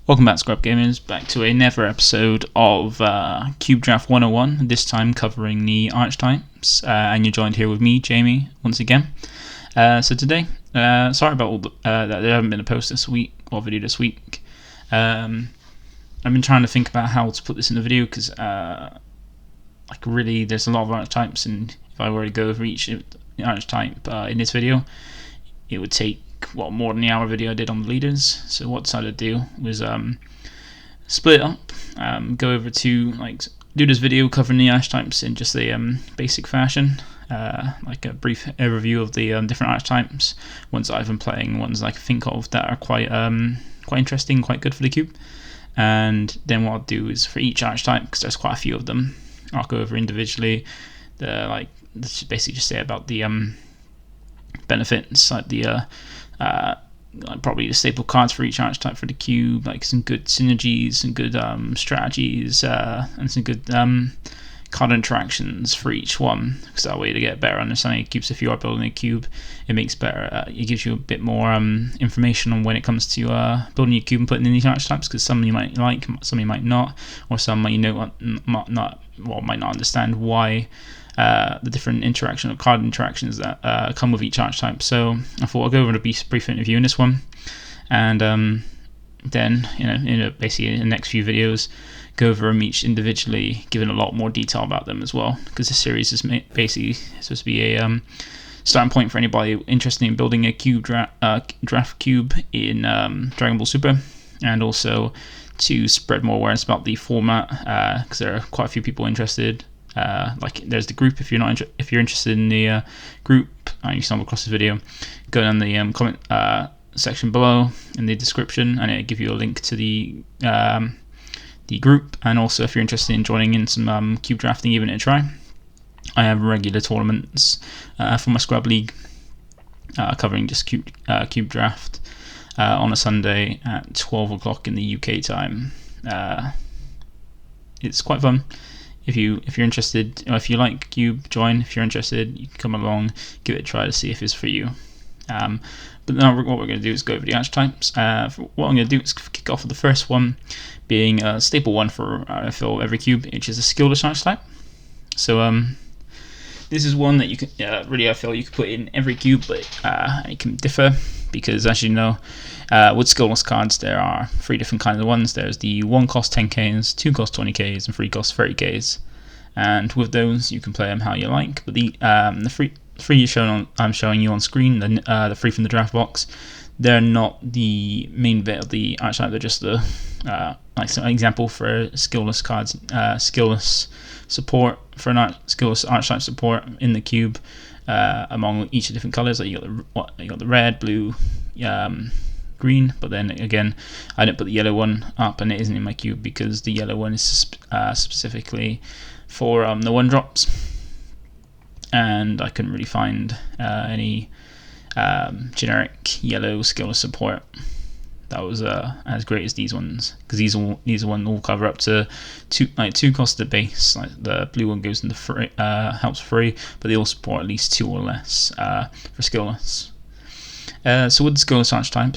Welcome back, Scrub Gamers, back to another episode of Cube Draft 101, this time covering the Archtypes, and you're joined here with me, Jamie, once again. So today, sorry about all that there haven't been a post this week, or video this week. I've been trying to think about how to put this in the video, because really there's a lot of Archtypes, and if I were to go over each Archetype in this video, it would take more than the hour video I did on the leaders. So what I decided to do was split it up, go over to do this video covering the archetypes in just a basic fashion, like a brief overview of the different archetypes, ones that I've been playing, ones I can think of that are quite interesting, quite good for the cube. And then what I'll do is for each archetype, because there's quite a few of them, I'll go over individually basically just say about the benefits, like the probably the staple cards for each archetype for the cube, like some good synergies, some good strategies, and some good card interactions for each one, because that way to get better understanding of cubes. If you are building a cube, it makes better, it gives you a bit more information on when it comes to building your cube and putting in these archetypes, because some you might like, some you might not, or some might not understand why the different card interactions that come with each archetype. So I thought I'll go over a brief interview in this one, and then basically in the next few videos go over them each individually, giving a lot more detail about them as well, because this series is basically supposed to be a starting point for anybody interested in building a cube draft cube in Dragon Ball Super, and also to spread more awareness about the format, because there are quite a few people interested. There's the group. If you're interested in the group, you stumble across this video, go down the comment section below in the description, and it'll give you a link to the group. And also, if you're interested in joining in some cube drafting, giving it a try, I have regular tournaments for my Scrub League, covering just cube draft on a Sunday at 12 o'clock in the UK time. It's quite fun. If you're interested, or if you like cube, join. If you're interested, you can come along, give it a try to see if it's for you. But now what we're going to do is go over the archetypes. What I'm going to do is kick off with the first one, being a staple one for I feel every cube, which is a skillless archetype. So this is one that you can I feel you could put in every cube, but it can differ, because as you know, with skillless cards there are 3 different kinds of ones. There's the 1 cost 10Ks, 2 cost 20Ks, and 3 cost 30Ks. And with those you can play them how you like. But the three I'm showing you on screen, the 3 from the draft box, they're not the main bit of the archetype. They're just the an example for skillless cards, skillless support for an skillless archetype support in the cube, among each of the different colors. Like you got the red, blue, green. But then again, I didn't put the yellow one up, and it isn't in my cube because the yellow one is specifically for the 1-drops, and I couldn't really find any generic yellow skillless support that was as great as these ones, because these one all cover up to 2 cost of base. Like the blue one goes into free, helps free, but they all support at least 2 or less for skillless. So with the skillless archetype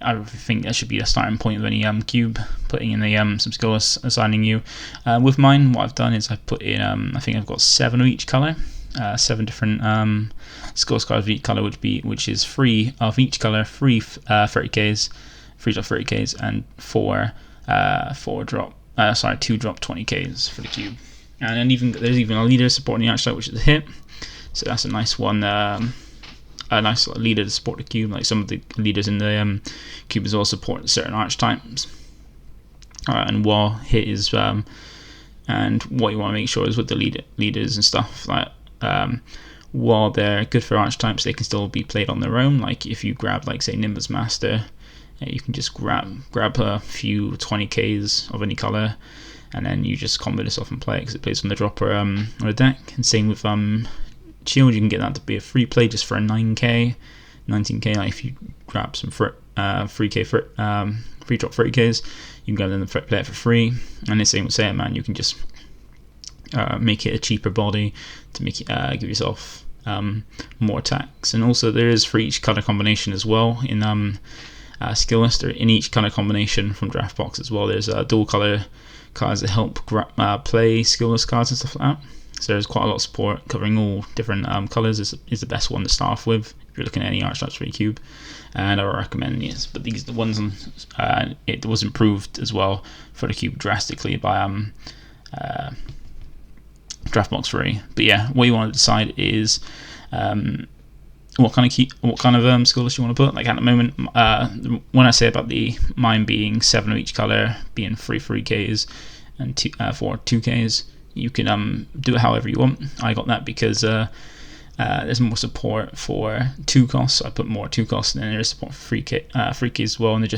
I think that should be a starting point of any cube, putting in the some skillless assigning you. With mine, what I've done is I've put in I think I've got 7 of each color, 7 different skillless cards of each color, which is 3 of each color, 3 30Ks, 3 drop 30Ks, and 2 drop 20Ks for the cube. And then there's even a leader supporting the archetype, which is a hit. So that's a nice one. A nice leader to support the cube. Like some of the leaders in the cube as well support certain archetypes. And while hit is and what you want to make sure is with the leaders and stuff, like while they're good for archetypes, they can still be played on their own. Like if you grab, like say, Nimbus Master, you can just grab a few 20Ks of any color, and then you just combo this off and play it, because it plays from the dropper on the deck. And same with Shield, you can get that to be a free play just for a 9K, 19K. Like if you grab some 3K free drop 30Ks, you can go and play it for free. And the same with Sailor Man, you can just make it a cheaper body to make it give yourself more attacks. And also there is for each color combination as well in skill list in each kind of combination from draft box as well. There's dual color cards that help play skillless cards and stuff like that. So there's quite a lot of support covering all different colors. Is the best one to start off with if you're looking at any archetypes for your cube, and I would recommend these. But these are the ones it was improved as well for the cube drastically by Draftbox 3. But yeah, what you want to decide is what kind of skill list you want to put. Like at the moment, when I say about mine being 7 of each color, being 3Ks and 4 2Ks, you can do it however you want. I got that because there's more support for 2 costs. So I put more 2 costs, and then there is support for 3K as well, and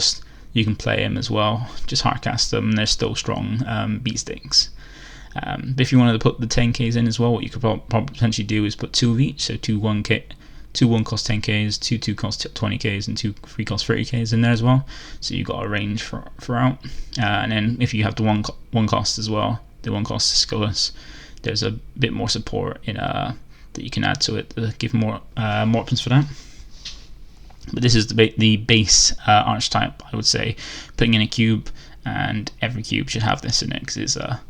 you can play them as well. Just hardcast them, and they're still strong beat sticks. But if you wanted to put the 10Ks in as well, what you could probably potentially do is put 2 of each, so 2 1 cost 10Ks, 2 2 cost 20Ks, and 2 3 cost 30Ks in there as well. So you've got a range throughout. And then if you have the 1 cost as well, the 1 cost skillless, there's a bit more support in that you can add to it to give more options for that. But this is the base archetype, I would say, putting in a cube, and every cube should have this in it because it's a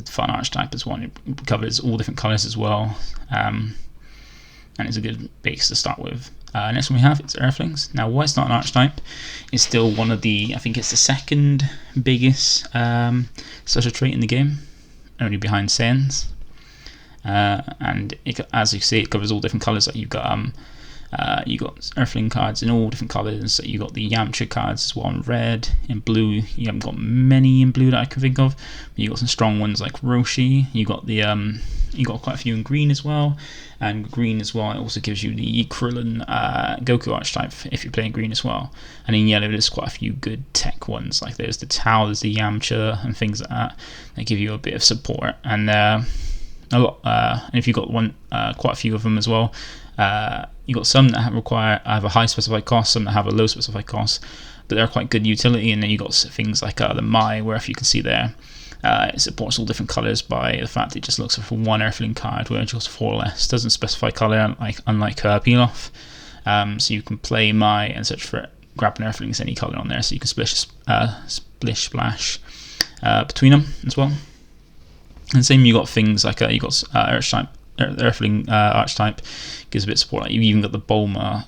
fun archetype as well. It covers all different colors as well, and it's a good base to start with. Next one we have is Earthlings. Now, why it's not an archetype, it's still one of I think it's the second biggest social trait in the game, only behind Saiyans. And as you see, it covers all different colors. Like you got Earthling cards in all different colors. So you got the Yamcha cards as well in red, in blue. You haven't got many in blue that I can think of, but you got some strong ones like Roshi. You got you got quite a few in green as well, and green as well. It also gives you the Krillin Goku archetype if you're playing green as well. And in yellow, there's quite a few good tech ones. Like there's the Tao, there's the Yamcha, and things like that. They give you a bit of support, and a lot. And if you've got quite a few of them as well. You got some that have a high specified cost, some that have a low specified cost, but they're quite good utility. And then you got things like the Mai, where if you can see there, it supports all different colors by the fact that it just looks for 1 Earthling card, where it just 4 less. Doesn't specify color, unlike Peel-Off. So you can play Mai and search for grabbing Earthlings any color on there, so you can splish splash between them as well. And same, you got things like you got Earthling archetype gives a bit of support. Like you've even got the Bulma.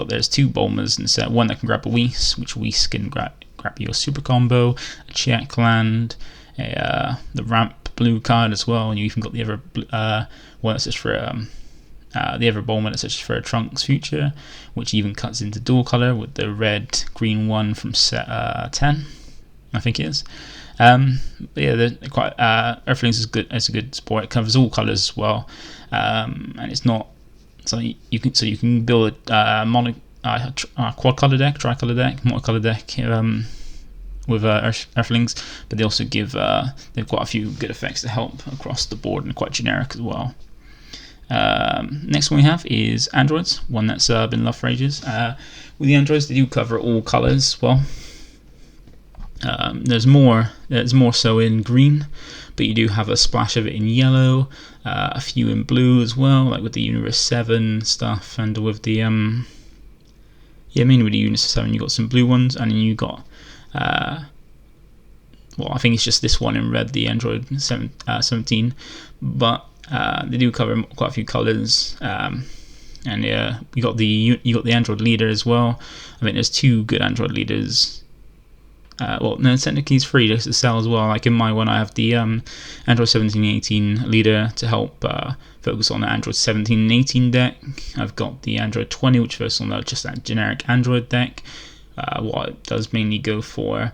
There's 2 Bulmas instead. One that can grab a Whis, which Whis can grab you a super combo, a check land, the ramp blue card as well, and you even got the other one that's just for the other Bulma that's just for a Trunks future, which even cuts into dual color with the red green one from set 10, I think it is. But yeah, they're quite Earthlings is good. It's a good support. It covers all colors as well, and it's not so you can build a quad color deck, tricolor deck, multicolor deck with Earthlings, but they also give they've quite a few good effects to help across the board and quite generic as well. Next one we have is androids, one that's been loved for ages. With the androids, they do cover all colors as well. There's more so in green, but you do have a splash of it in yellow, a few in blue as well, like with the Universe 7 stuff, and with the mainly with the Universe 7 you got some blue ones, and then you got I think it's just this one in red, the Android 17, but they do cover quite a few colors. And you got the Android leader as well. I think there's 2 good Android leaders. Technically it's free to sell as well. Like in my one, I have the Android 17 and 18 leader to help focus on the Android 17 and 18 deck. I've got the Android 20, which focuses on just that generic Android deck. What it does mainly go for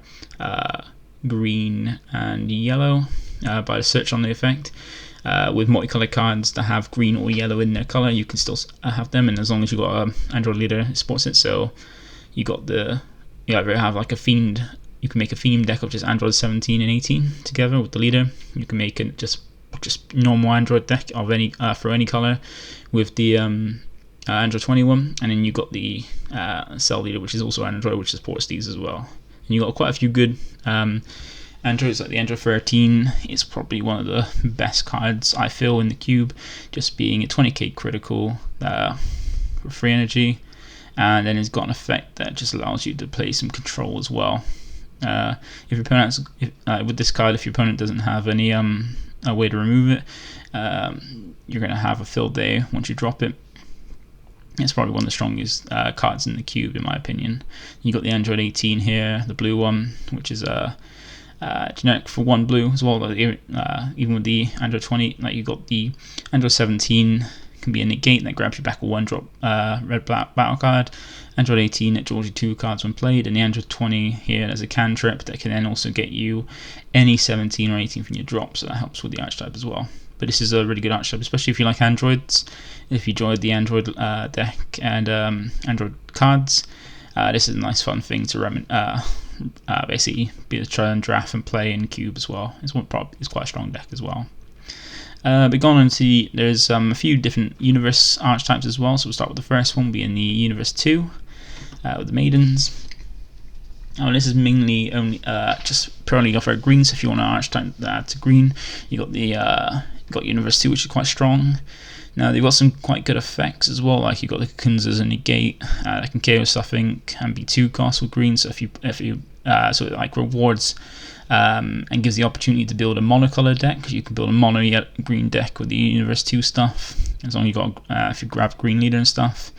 green and yellow by the search on the effect. With multicolored cards that have green or yellow in their color, you can still have them, and as long as you've got an Android leader, it supports it. So you either have like a themed. You can make a theme deck of just Android 17 and 18 together with the leader. You can make it just normal Android deck of any for any color with the Android 21, and then you got the Cell leader, which is also Android, which supports these as well. And you got quite a few good Androids, like the Android 13. It's probably one of the best cards I feel in the cube, just being a 20k critical for free energy. and then it's got an effect that just allows you to play some control as well. If your opponent's with this card, if your opponent doesn't have any a way to remove it, you're going to have a field day once you drop it. It's probably one of the strongest cards in the cube, in my opinion. You got the Android 18 here, the blue one, which is generic for 1 blue as well. Even with the Android 20, like you got the Android 17 can be a negate that grabs you back a 1-drop red-black battle card. Android 18 it draws you 2 cards when played, and the Android 20 here as a cantrip that can then also get you any 17 or 18 from your drop, so that helps with the archetype as well. But this is a really good archetype, especially if you like androids. If you join the Android deck and Android cards, this is a nice fun thing to basically be able to try and draft and play in cube as well. It's quite a strong deck as well. But going on to there's a few different universe archetypes as well. So we'll start with the first one being the Universe 2 with the Maidens. This is mainly only just purely offer green. So if you want an archetype that adds to green, you got the Universe 2, which is quite strong. Now they've got some quite good effects as well, like you've got the Cocoons as a negate that can KO stuffing and be 2 cost with green. So if you so it like rewards and gives the opportunity to build a monocolor deck, because you can build a mono green deck with the Universe 2 stuff, as long as you got if you grab green leader and stuff.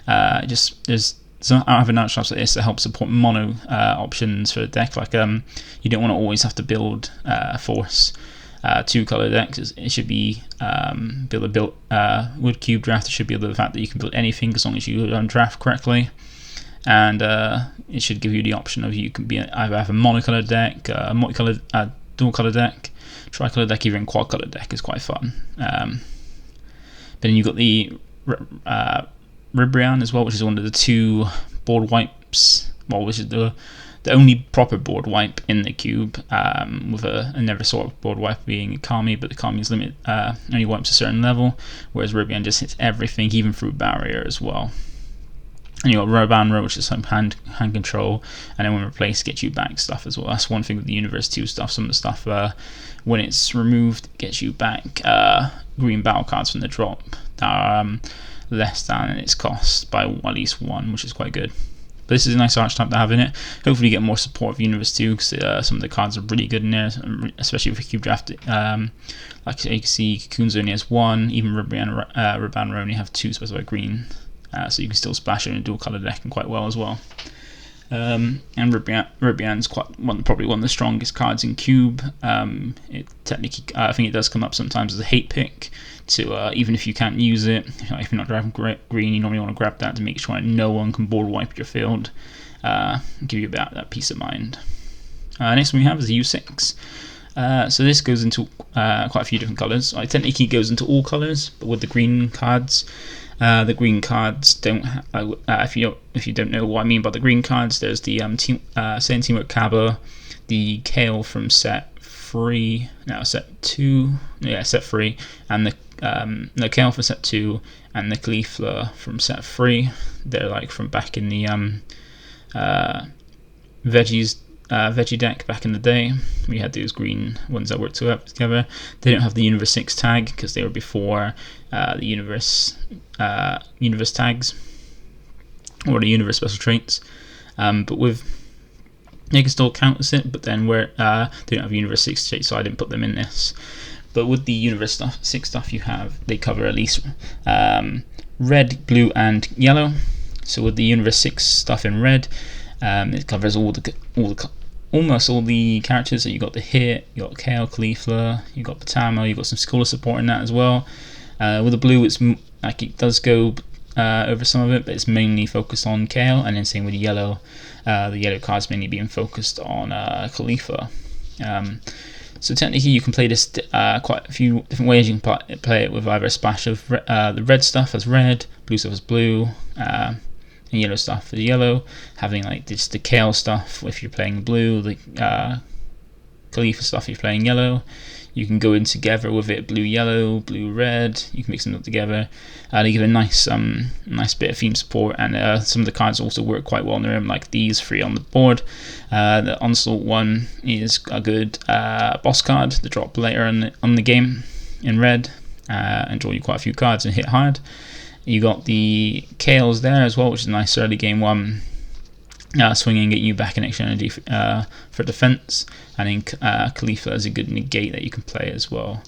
There's some other archetypes like this that help support mono options for the deck. Like you don't want to always have to build force 2-color decks. It should be with cube draft. It should be the fact that you can build anything as long as you draft correctly, and it should give you the option of you can be either have a monocolor deck, a multicolor, dual-color deck, tricolor deck, even quad-color deck is quite fun. But then you've got the Ribrian as well, which is one of the 2 board wipes. Well, which is the only proper board wipe in the cube, with another sort of board wipe being Kami, but the Kami's limit only wipes a certain level, whereas Ribrian just hits everything, even through barrier as well. And you got Robanro, which is some hand control, and then when replaced, gets you back stuff as well. That's one thing with the Universe 2 stuff. Some of the stuff when it's removed, gets you back green battle cards from the drop that are less than its cost by at least 1, which is quite good. But this is a nice archetype to have in it. Hopefully you get more support of Universe 2, because some of the cards are really good in there, especially if you cube draft it. Like you can see, Cocoons only has 1, even Ribanro only have 2 specified green. So you can still splash it in a dual color deck and quite well as well. And Ribrian's probably one of the strongest cards in cube. It technically, I think it does come up sometimes as a hate pick. To even if you can't use it, if you're not driving green, you normally want to grab that to make sure that no one can board wipe your field. Give you that peace of mind. Next one we have is the U6. So this goes into quite a few different colors. It technically goes into all colors, but with the green cards. The green cards don't. If you don't know what I mean by the green cards, there's the Saiyan Teamwork Kaba, the Kale from set 3, set 2, set 3, and the Kale from set 2, and the Caulifla from set 3. They're like from back in the veggie deck back in the day. We had those green ones that worked together. They don't have the Universe 6 tag because they were before the Universe tags or the Universe special traits. But they can still count as it, but then they don't have Universe 6 traits, so I didn't put them in this. But with the Universe 6 stuff they cover at least red, blue, and yellow. So with the Universe 6 stuff in red, it covers almost all the characters. So you got the Hit, you got Kale, Caulifla, you got Potamo, you got some scholar support in that as well. With the blue, it's like it does go over some of it, but it's mainly focused on Kale, and then same with the yellow cards mainly being focused on Caulifla. So technically, you can play this quite a few different ways. You can play it with either a splash of the red stuff as red, blue stuff as blue, and yellow stuff as yellow. Having like just the Kale stuff if you're playing blue, the Caulifla stuff if you're playing yellow. You can go in together with it, blue, yellow, blue, red. You can mix them up together. They give a nice bit of theme support, and some of the cards also work quite well in their own, like these 3 on the board. The Onslaught one is a good boss card to drop later on the game in red, and draw you quite a few cards and hit hard. You got the Kales there as well, which is a nice early game one. Swinging at you back in extra energy for defense, and then Khalifa is a good negate that you can play as well.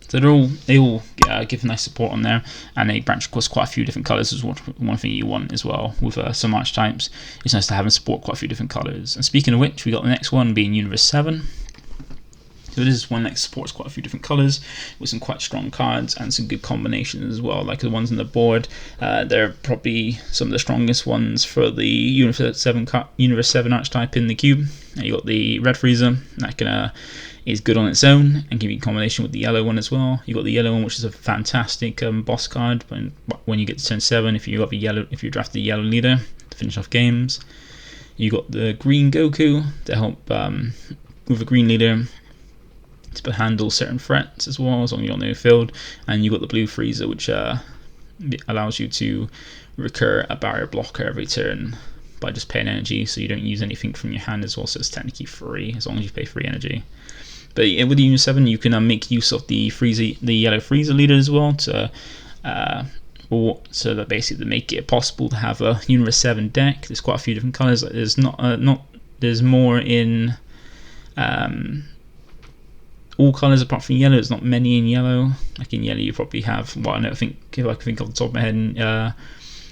So they all give nice support on there, and they branch across quite a few different colours is one thing you want as well with some archetypes. It's nice to have and support quite a few different colours. And speaking of which, we got the next one being Universe 7. So this is one that supports quite a few different colours with some quite strong cards and some good combinations as well. Like the ones on the board, they're probably some of the strongest ones for the Universe 7 archetype in the cube. You got the red Frieza that is good on its own and give you a combination with the yellow one as well. You got the yellow one, which is a fantastic boss card when you get to turn 7. If you draft the yellow leader to finish off games. You got the green Goku to help with a green leader to handle certain threats as well, as long as you're on the field. And you got the blue Frieza, which allows you to recur a barrier blocker every turn by just paying energy, so you don't use anything from your hand as well, so it's technically free as long as you pay free energy. But with the Universe 7, you can make use of the yellow Frieza leader as well so that basically make it possible to have a Universe 7 deck. There's quite a few different colours. There's more in all colours apart from yellow. There's not many in yellow. Like in yellow, you probably have. Well, I think if I can think off the top of my head, in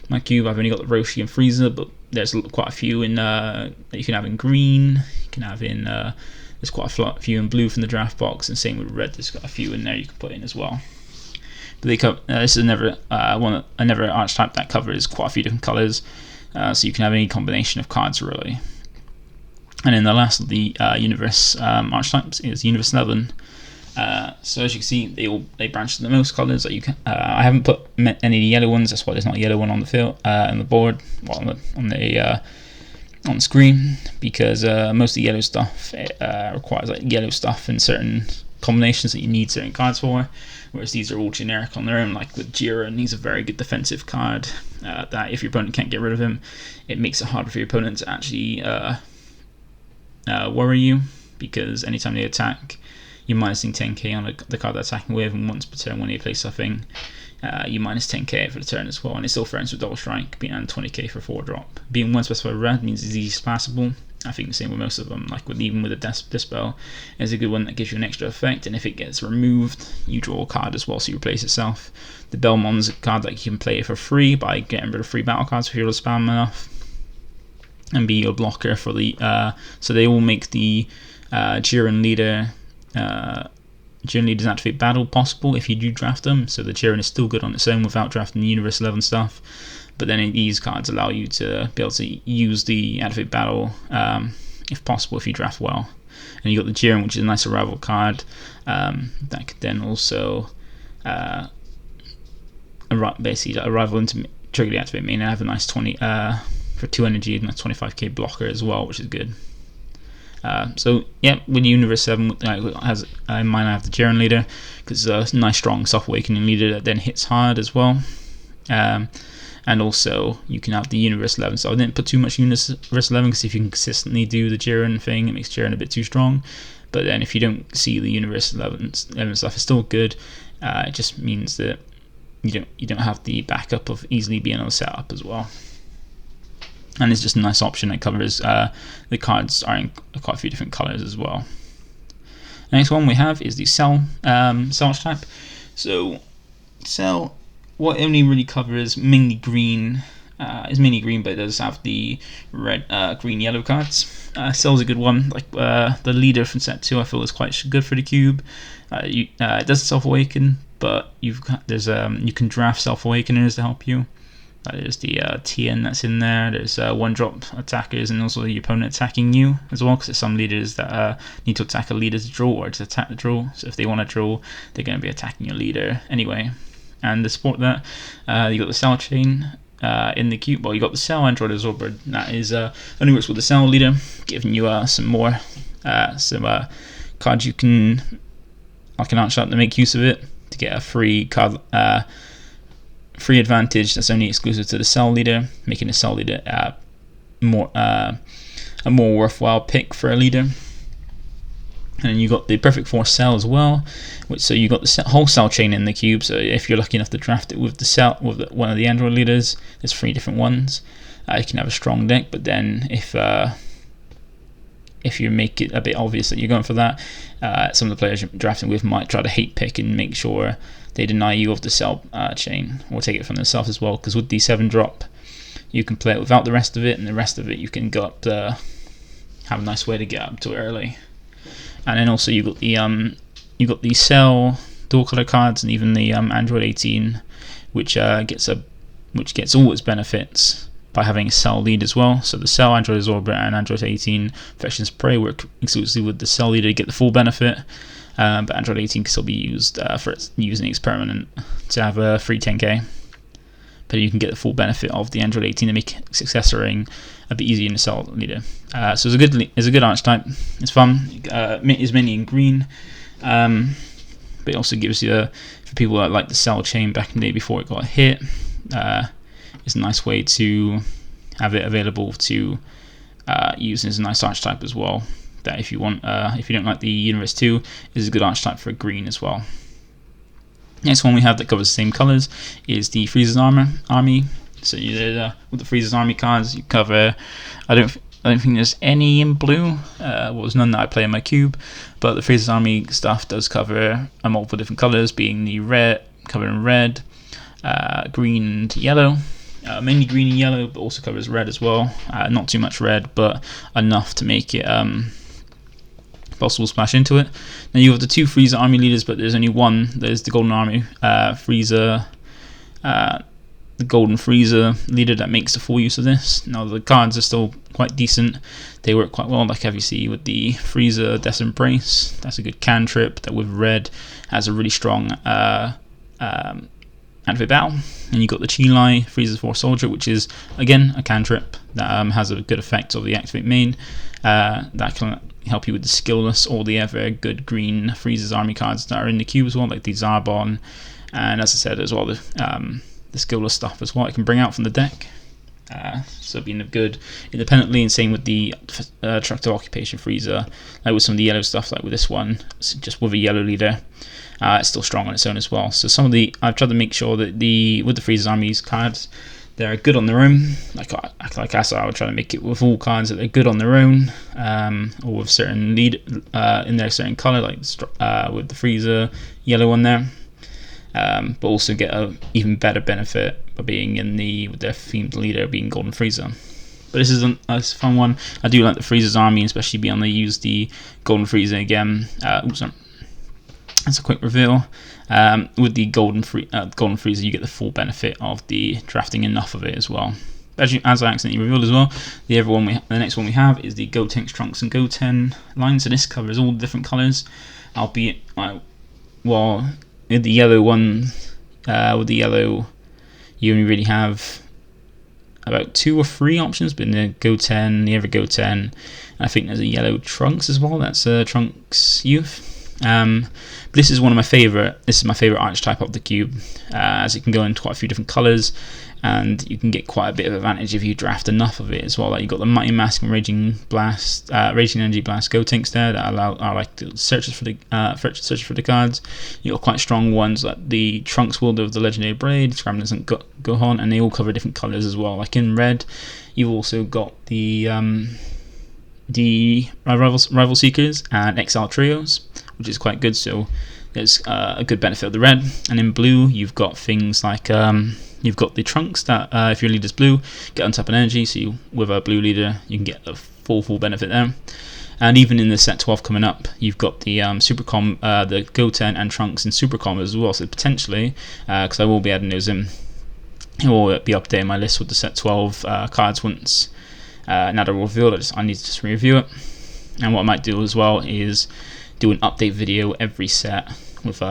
my cube, I've only got the Roshi and Frieza, but there's quite a few in that you can have in green. You can have in. There's quite a few in blue from the draft box, and same with red. There's got a few in there you can put in as well. But this is another archetype that covers quite a few different colours, so you can have any combination of cards really. And then the last of the universe archetypes is Universe 11. So as you can see, they branch to the most colours that you can. I haven't put any yellow ones. That's why there's not a yellow one on the field, on the board, on the screen, because most of the yellow stuff requires like yellow stuff in certain combinations that you need certain cards for. Whereas these are all generic on their own, like with Jiren. He's a very good defensive card that if your opponent can't get rid of him, it makes it harder for your opponent to actually worry you, because anytime they attack, you're minusing 10k on the card they're attacking with, and once per turn when you play something, you minus 10k for the turn as well, and it still threatens with double strike, and 20k for 4-drop. Being one specified red means it's easy passable. I think the same with most of them, like even with the Dispel, is a good one that gives you an extra effect, and if it gets removed, you draw a card as well, so you replace itself. The Belmon's a card that you can play for free by getting rid of free battle cards if you're able to spam enough, and be your blocker for the. So they all make the Jiren leader. Jiren leaders activate battle possible if you do draft them. So the Jiren is still good on its own without drafting the Universe 11 stuff. But then these cards allow you to be able to use the activate battle if possible if you draft well. And you got the Jiren, which is a nice arrival card that could then also basically arrival into trigger the activate main and have a nice 20 for 2 energy and a 25k blocker as well, which is good. So yeah, with Universe 7 has in mind I have the Jiren leader, because it's a nice strong self-awakening leader that then hits hard as well. And also you can have the Universe 11. So I didn't put too much Universe 11, because if you can consistently do the Jiren thing, it makes Jiren a bit too strong. But then if you don't see the Universe 11 stuff, it's still good. It just means that you don't have the backup of easily being able to set up as well. And it's just a nice option that covers the cards are in quite a few different colours as well. The next one we have is the Cell type. So Cell, what only really covers mainly green, but it does have the red, green, yellow cards. Cell's a good one. Like the leader from set 2, I feel is quite good for the cube. It does self-awaken, but you can draft self-awakeners to help you. There's the TN that's in there. There's 1-drop attackers, and also your opponent attacking you as well, because there's some leaders that need to attack a leader to draw or to attack the draw. So if they want to draw, they're going to be attacking your leader anyway. And to support that, you got the Cell chain in the cube. Well, you got the Cell Android Absorber. That is only works with the Cell leader, giving you some more cards you can archetype to make use of it to get a free card. Free advantage that's only exclusive to the Cell leader, making the Cell leader a more worthwhile pick for a leader. And then you got the Perfect Force cell as well, so you got the whole cell chain in the cube. So if you're lucky enough to draft it with the cell, with one of the android leaders, there's 3 different ones. You can have a strong deck, but then if you make it a bit obvious that you're going for that, some of the players you're drafting with might try to hate pick and make sure they deny you of the cell chain, or take it from themselves as well. Because with the 7-drop, you can play it without the rest of it, and the rest of it you can go up to have a nice way to get up to it early. And then also you got the cell dual color cards, and even the Android 18, which gets all its benefits by having a cell lead as well. So the cell, Android Orbit, and Android 18 Infection Spray work exclusively with the cell leader to get the full benefit. But Android 18 can still be used for using its permanent to have a free 10k. But you can get the full benefit of the Android 18 to make successoring a bit easier in the cell leader. So it's a good archetype. It's fun. It's mainly in green, but it also gives you, for people that like the cell chain back in the day before it got hit, it's a nice way to have it available to use as a nice archetype as well. That if you want, if you don't like the Universe 2, is a good archetype for green as well. Next one we have that covers the same colours is the Frieza's army. So with the Frieza's army cards, you cover. I don't think there's any in blue. Well, there's none that I play in my cube, but the Frieza's army stuff does cover multiple different colours, being the red, covering red, green and yellow. Mainly green and yellow, but also covers red as well. Not too much red, but enough to make it possible to splash into it. Now you have the 2 Frieza army leaders, but there's only one. There's the Golden Army Frieza, the Golden Frieza leader that makes the full use of this. Now the cards are still quite decent. They work quite well, like you see with the Frieza Death Embrace. That's a good cantrip that with red has a really strong activate battle. And you got the Chi-Lai Frieza's Force Soldier, which is again a cantrip that has a good effect of the activate main. That can help you with the skillless or the ever good green Frieza's army cards that are in the cube as well, like the Zarbon, and as I said as well, the skillless stuff as well it can bring out from the deck. So being a good independently, and same with the Tractor Occupation Frieza, like with some of the yellow stuff, like with this one, just with a yellow leader, it's still strong on its own as well. So I've tried to make sure that with the Frieza's armies cards, they're good on their own. Like I said, I would try to make it with all cards that they're good on their own, or with certain lead in their certain color, like with the Frieza yellow on there. But also get a even better benefit by being with their themed leader being Golden Frieza. But this is a fun one. I do like the Frieza's army, especially being able to use the Golden Frieza again. That's a quick reveal. With the Golden Frieza, you get the full benefit of the drafting enough of it as well. As I accidentally revealed as well, the next one we have is the Gotenks, Trunks, and Goten line. So this covers all the different colours, albeit with the yellow one, you only really have about 2 or 3 options, but in the Goten, the Ever Goten, I think there's a yellow Trunks as well. That's Trunks Youth. But this is my favourite archetype of the cube, as it can go into quite a few different colours, and you can get quite a bit of advantage if you draft enough of it as well. Like you've got the Mighty Mask and Raging Energy Blast Gotenks there that are like the searches for the cards. You've got quite strong ones like the Trunks Wielder of the Legendary Blade, Scramblers and Gohan, and they all cover different colours as well. Like in red, you've also got the Rival Seekers and Exile Trios, which is quite good. So there's a good benefit of the red. And in blue, you've got things like you've got the Trunks that if your leader's blue, get on top of energy. So with a blue leader, you can get the full benefit there. And even in the set 12 coming up, you've got the the Goten and Trunks in super combos as well. So potentially, because I will be adding those in, it will be updating my list with the set 12 cards once. Now they're revealed, I need to just review it. And what I might do as well is do an update video every set with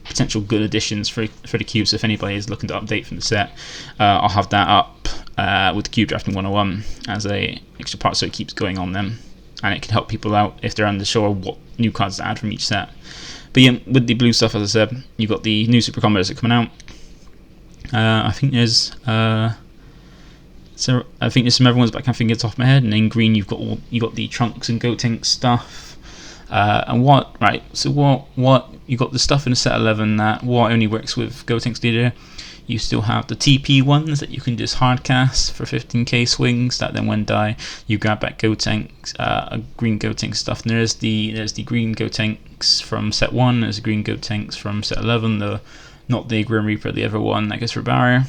potential good additions for the cube. So if anybody is looking to update from the set, I'll have that up with Cube Drafting 101 as a extra part, so it keeps going on them, and it can help people out if they're unsure what new cards to add from each set. But yeah, with the blue stuff, as I said, you've got the new super combos that are coming out. I think there's some other ones, but I can't think of it off my head. And in green, you've got the Trunks and Gotenks stuff. And what you got the stuff in a set 11 that what only works with Gotenks leader. You still have the TP ones that you can just hard cast for 15k swings. That then when die, you grab back Gotenks, green Gotenks stuff. And there's the green Gotenks from set 1. There's the green Gotenks from set 11. Not the Grim Reaper, the other one that goes for barrier.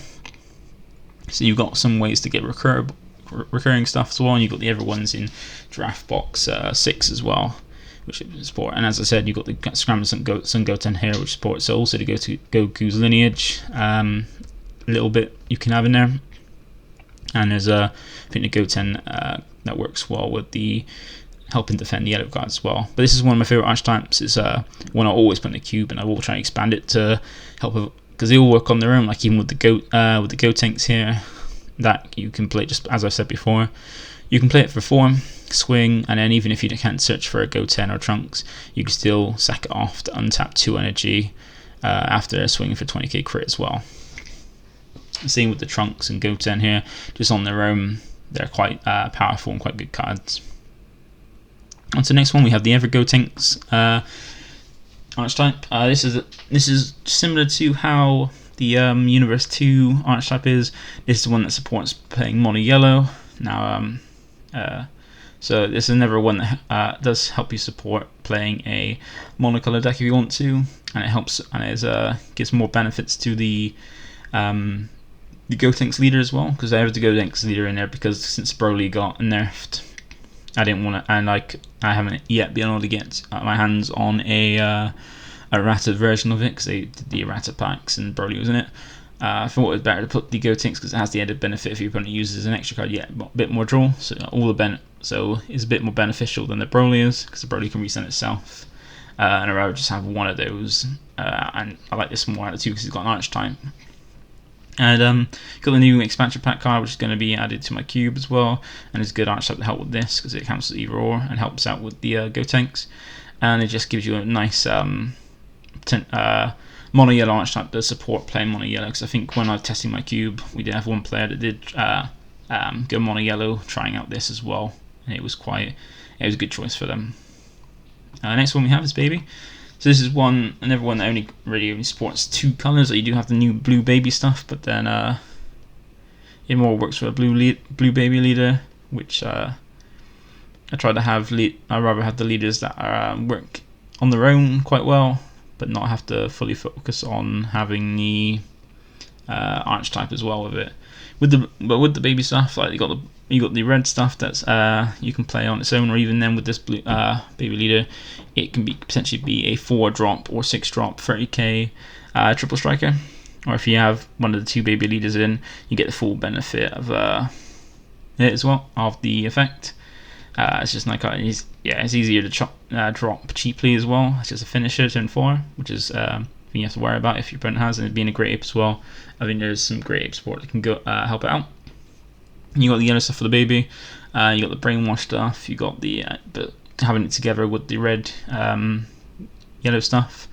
So you've got some ways to get recurring stuff as well. And you've got the other ones in draft box 6 as well, which support. And as I said, you've got the Scramble Sun Goten here, which supports. So also to go to Goku's lineage, a little bit you can have in there. And there's I think the Goten that works well with the helping defend the yellow cards as well. But this is one of my favorite archetypes. It's one I always put in the cube, and I will try and expand it to help because they all work on their own. Like even with the Gotenks here, that you can play just as I said before. You can play it for 4. Swing, and then even if you can't search for a Goten or Trunks, you can still sack it off to untap 2 energy after swinging for 20k crit as well. Same with the Trunks and Goten here, just on their own, they're quite powerful and quite good cards. On to the next one, we have the Ever Gotenks archetype. This is similar to how the Universe 2 archetype is. This is the one that supports playing mono yellow. Now, so this is another one that does help you support playing a monocolor deck if you want to, and it helps and it gives more benefits to the Gotenks leader as well, because I have the Gotenks leader in there because since Broly got nerfed, I didn't want to, and I haven't yet been able to get my hands on a errata version of it because they did the errata packs and Broly was in it. I thought it was better to put the Gotenks because it has the added benefit if your opponent uses an extra card, a bit more draw. So it's a bit more beneficial than the Broly is because the Broly can resend itself. And I'd rather just have one of those. And I like this more out of 2 because it's got an archetype. And got the new expansion pack card, which is going to be added to my cube as well. And it's a good archetype to help with this because it counts as either or and helps out with the Gotenks. And it just gives you a nice mono yellow archetype to support playing mono yellow, because I think when I was testing my cube, we did have one player that did go mono yellow, trying out this as well, and it was a good choice for them. Next one we have is Baby. So this is another one that only supports 2 colors. So you do have the new blue baby stuff, but then it more works for a blue baby leader, which I try to have. I rather have the leaders that work on their own quite well, but not have to fully focus on having the archetype as well with it. With the baby stuff, like you got the red stuff that's you can play on its own, or even then with this blue baby leader, it can potentially be a 4-drop or 6-drop 30k triple striker. Or if you have one of the 2 baby leaders in, you get the full benefit of it as well, of the effect. It's just like it's easier to drop cheaply as well. It's just a finisher turn 4, which is thing you have to worry about if your opponent has, and it being a great ape as well. I think there's some great ape support that can go help it out. You got the yellow stuff for the baby. You got the brainwash stuff. You got the but having it together with the red yellow stuff.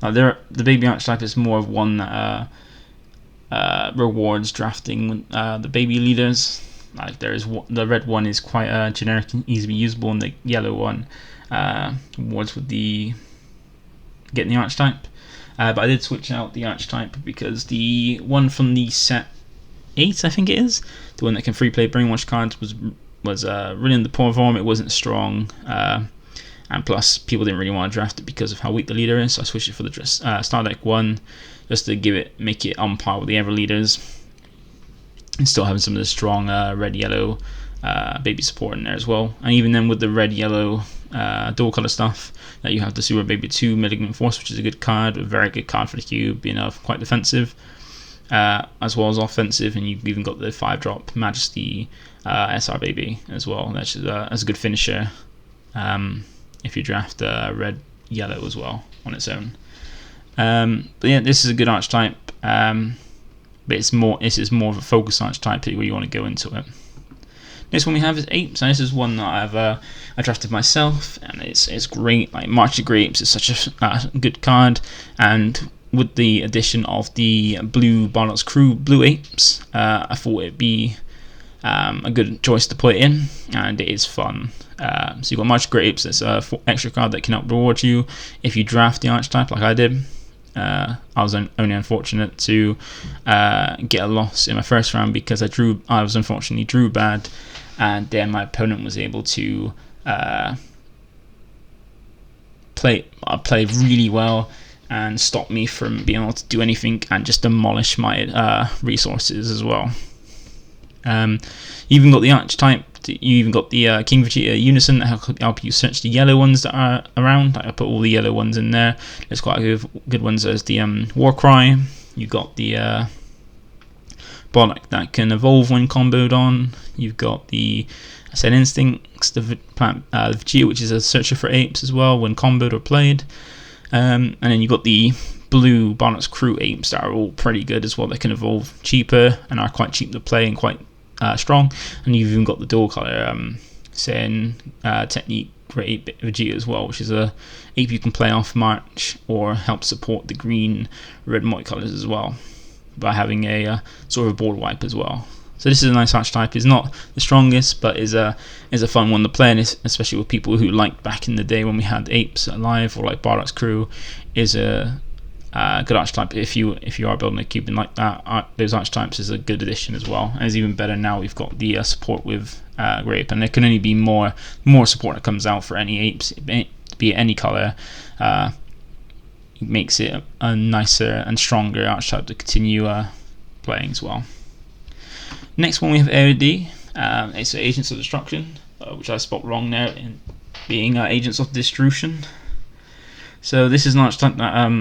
The baby archetype is more of one that rewards drafting the baby leaders. Like the red one is quite generic and easily usable, and the yellow one rewards with the getting the archetype. But I did switch out the archetype because the one from the set 8, I think it is, the one that can free play brainwash cards, was really in the poor form. It wasn't strong, and plus people didn't really want to draft it because of how weak the leader is. So I switched it for the Star Deck 1 just to make it on par with the other leaders, and still having some of the strong red yellow baby support in there as well. And even then with the red yellow dual color stuff, that you have the Super Baby 2 Malignant Force, which is a good card, a very good card for the cube, being quite defensive as well as offensive. And you've even got the 5-drop Majesty SR Baby as well. That's a good finisher if you draft red yellow as well on its own. But yeah, this is a good archetype, but this is more of a focus archetype where you want to go into it. Next one we have is Apes, and this is one that I drafted myself, and it's great. Like March of Great Apes is such a good card, and with the addition of the blue Barlott's Crew blue apes, I thought it'd be a good choice to put in, and it is fun. So you've got Magic Apes. That's an extra card that can help reward you if you draft the Archetype like I did. I was only unfortunate to get a loss in my first round because I was unfortunately drew bad, and then my opponent was able to play really well and stop me from being able to do anything and just demolish my resources as well. You even got the Archetype. You even got the King Vegeta Unison that help you search the yellow ones that are around. I put all the yellow ones in there. There's quite a good ones. There's the Warcry. You got the Bollock that can evolve when comboed on. You've got the Instincts, the Vegeta, which is a searcher for apes as well when comboed or played. And then you've got the blue Barnett's Crew apes that are all pretty good as well. They can evolve cheaper and are quite cheap to play and quite strong. And you've even got the dual colour Technique Great Ape Vegeta as well, which is a ape you can play off March or help support the green, red, and white colours as well by having a sort of a board wipe as well. So this is a nice Archetype. It's not the strongest, but is a fun one to play, and especially with people who liked back in the day when we had apes alive, or like Bardock's Crew, is a good Archetype. If you are building a cube and like that, those Archetypes is a good addition as well. And it's even better now we've got the support with Grape, and there can only be more support that comes out for any apes, be it any colour. It makes it a nicer and stronger Archetype to continue playing as well. Next one we have AOD. It's Agents of Destruction, which I spot wrong there in being Agents of Destruction. So this is an Archetype that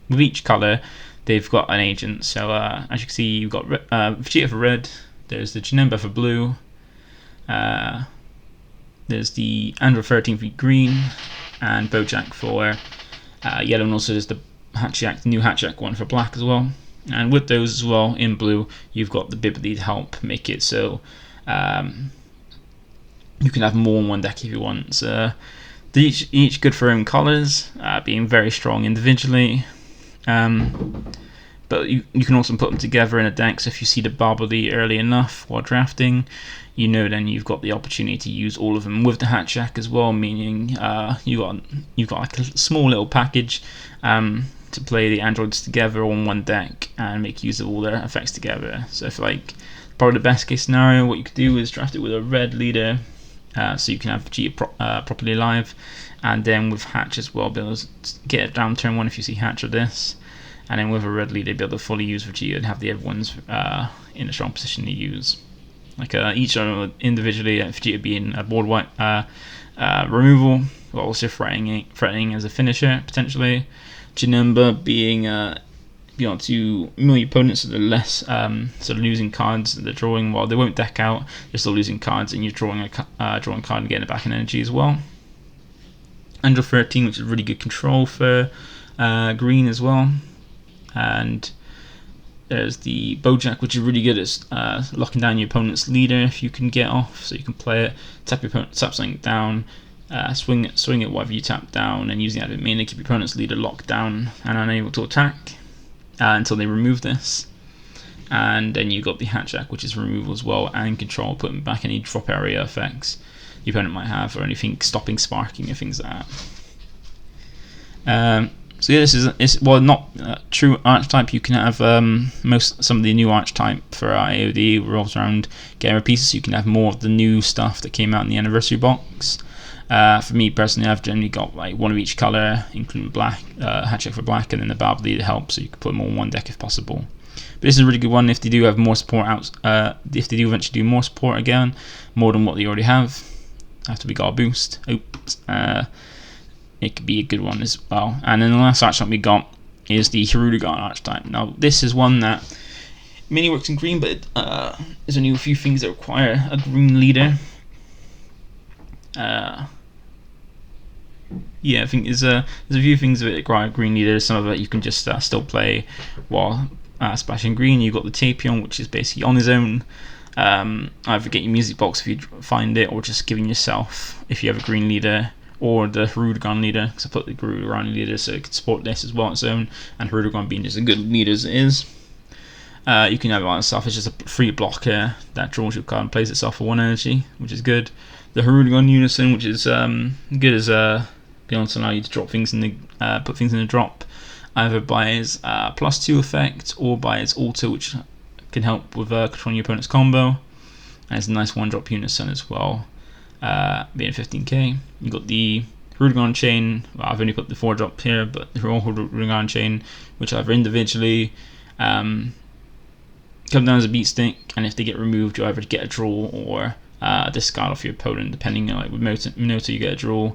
with each colour they've got an agent. So as you can see, you've got Vegeta for red, there's the Janemba for blue, there's the Android 13 for green, and Bojack for yellow, and also there's the new Hatchak one for black as well. And with those as well in blue, you've got the Bibbidi to help make it so you can have more in one deck if you want. So each good for their own colours, being very strong individually. But you can also put them together in a deck, so if you see the Bibbidi early enough while drafting, then you've got the opportunity to use all of them with the Hatchak as well, meaning you've got like a small little package to play the androids together on one deck and make use of all their effects together. So if probably the best case scenario, what you could do is draft it with a red leader, so you can have Vegeta properly alive, and then with Hatch as well, be able to get it down turn 1 if you see Hatch or this, and then with a red leader be able to fully use Vegeta and have the other ones in a strong position to use. Like each individually, Vegeta being a board wipe removal, but also threatening as a finisher potentially. Janemba being able to mill your opponents so they're less sort of losing cards that they're drawing while they won't deck out, they're still losing cards, and you're drawing a card and getting it back in energy as well. Android 13, which is really good control for green as well. And there's the Bojack, which is really good at locking down your opponent's leader if you can get off, so you can play it, tap something down, swing it whatever you tap down, and using that to mainly keep your opponent's leader locked down and unable to attack until they remove this. And then you've got the Hatchak, which is removal as well, and control, putting back any drop area effects your opponent might have, or anything stopping sparking and things like that. So yeah, this is not true Archetype. You can have some of the new Archetype for AOD revolves around getting pieces, so you can have more of the new stuff that came out in the anniversary box. For me personally, I've generally got like one of each colour, including black, Hatchak for black, and then the Bibbidi to help, so you can put them all in one deck if possible. But this is a really good one if they do have more support if they do eventually do more support again, more than what they already have after we got a boost. It could be a good one as well. And then the last Archetype we got is the Hirudegarn Archetype. Now this is one that mainly works in green, but there's only a few things that require a green leader. I think there's a few things that require a green leader. Some of it you can just still play while splashing green. You've got the Tapion, which is basically on his own. Either get your music box if you find it, or just giving yourself, if you have a green leader, or the Hirudegarn leader, because I put the Hirudegarn leader so it could support this as well on its own, and Hirudegarn being just a good leader as it is. You can have a lot of stuff. It's just a free blocker that draws your card and plays itself for 1 energy, which is good. The Hirudegarn Unison, which is good as being able to allow you to drop things in the put things in the drop, either by its +2 effect or by its auto, which can help with controlling your opponent's combo. And it's a nice 1-drop Unison as well, being 15k. You got the Hirudegarn chain. Well, I've only put the 4-drop here, but the Hirudegarn chain, which either individually come down as a beat stick, and if they get removed, you either get a draw or discard off your opponent, depending on, like with Minato you get a draw.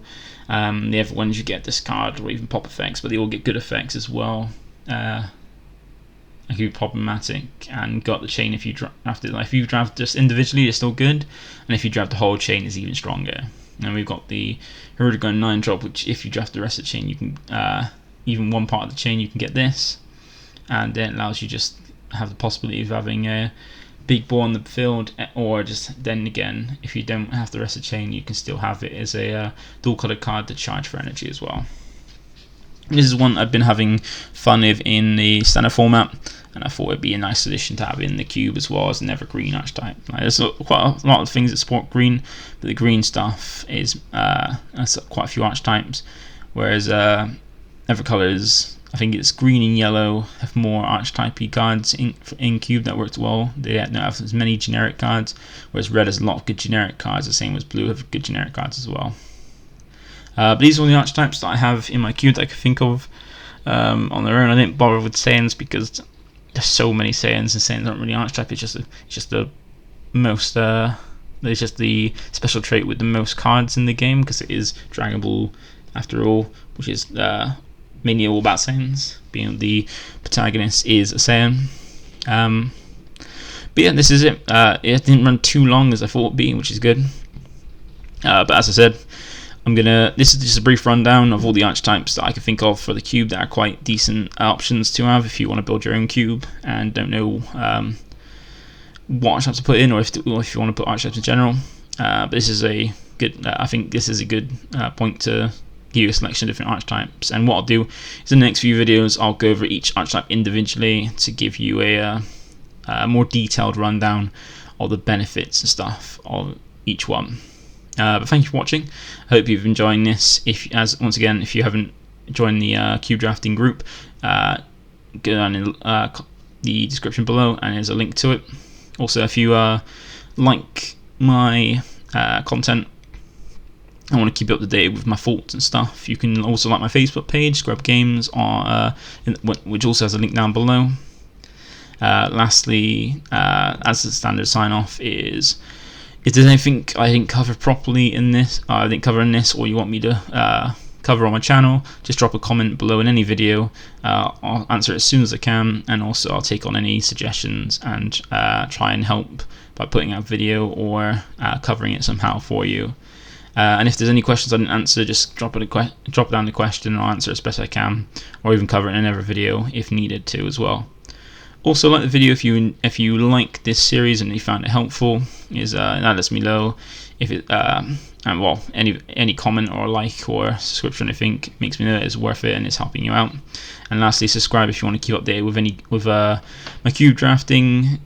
The other ones you get discard or even pop effects, but they all get good effects as well. It can be problematic, and got the chain if you draft it. Like if you draft just individually, it's still good, and if you draft the whole chain, it's even stronger. And we've got the Hirudegarn 9-drop, which if you draft the rest of the chain, you can even one part of the chain, you can get this, and then it allows you just have the possibility of having a big ball on the field, or just then again, if you don't have the rest of the chain, you can still have it as a dual colored card to charge for energy as well. This is one I've been having fun with in the standard format, and I thought it'd be a nice addition to have in the cube as well as an evergreen archetype. Like, there's quite a lot of things that support green, but the green stuff is that's quite a few archetypes, whereas other colors, I think it's green and yellow, have more archetype cards in cube that works well. They don't have as many generic cards, whereas red has a lot of good generic cards, the same as blue have good generic cards as well. But these are all the archetypes that I have in my cube that I could think of on their own. I didn't bother with Saiyans because there's so many Saiyans, and Saiyans aren't really archetype. It's just the most it's just the special trait with the most cards in the game, because it is Dragon Ball after all, which is mainly all about Saiyans, being the protagonist is a Saiyan. But yeah, this is it. It didn't run too long as I thought it would be, which is good. But as I said, this is just a brief rundown of all the archetypes that I can think of for the cube that are quite decent options to have if you want to build your own cube and don't know what archetypes to put in, or if you want to put archetypes in general. But this is a good. I think this is a good point to give you a selection of different archetypes. And what I'll do is in the next few videos, I'll go over each archetype individually to give you a more detailed rundown of the benefits and stuff of each one. But thank you for watching. I hope you've enjoying this. Once again, if you haven't joined the cube drafting group, go down in the description below, and there's a link to it. Also, if you like my content, I want to keep you up to date with my thoughts and stuff, you can also like my Facebook page, Scrub Games, which also has a link down below. Lastly, as the standard sign off is, if there's anything I didn't cover properly in this, or you want me to cover on my channel, just drop a comment below in any video. I'll answer it as soon as I can, and also I'll take on any suggestions and try and help by putting out a video or covering it somehow for you. And if there's any questions I didn't answer, just drop down the question and I'll answer as best I can, or even cover it in another video if needed to as well. Also, like the video if you like this series and you found it helpful, that lets me know. If it and well, any comment or like or subscription, I think makes me know it's worth it and it's helping you out. And lastly, subscribe if you want to keep updated with my cube drafting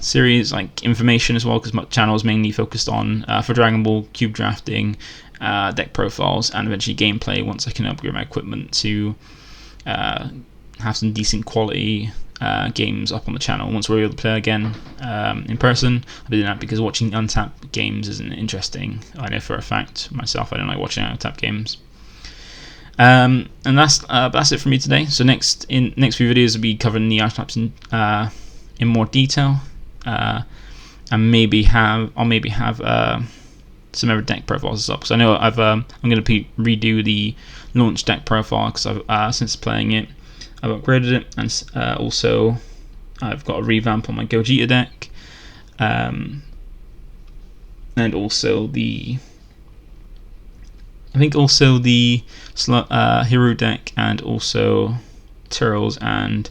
series, like information as well, because my channel is mainly focused on for Dragon Ball cube drafting, deck profiles, and eventually gameplay once I can upgrade my equipment to have some decent quality games up on the channel once we're able to play again in person. I've been doing that because watching untapped games isn't interesting. I know for a fact myself, I don't like watching untapped games. And that's it for me today. So next few videos will be covering the archetypes in more detail, and I'll maybe have some other deck profiles up, because I know I'm going to redo the launch deck profile, because I've since playing it I've upgraded it, and also I've got a revamp on my Gogeta deck, and also the Hero deck, and also Turtles and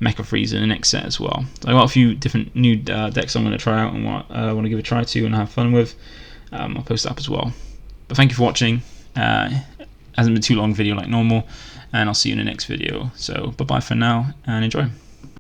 Mecha Frieza in the next set as well. So I've got a few different new decks I'm going to try out and what I want to give a try to and have fun with. I'll post that up as well. But thank you for watching. Hasn't been too long video like normal, and I'll see you in the next video. So bye bye for now, and enjoy.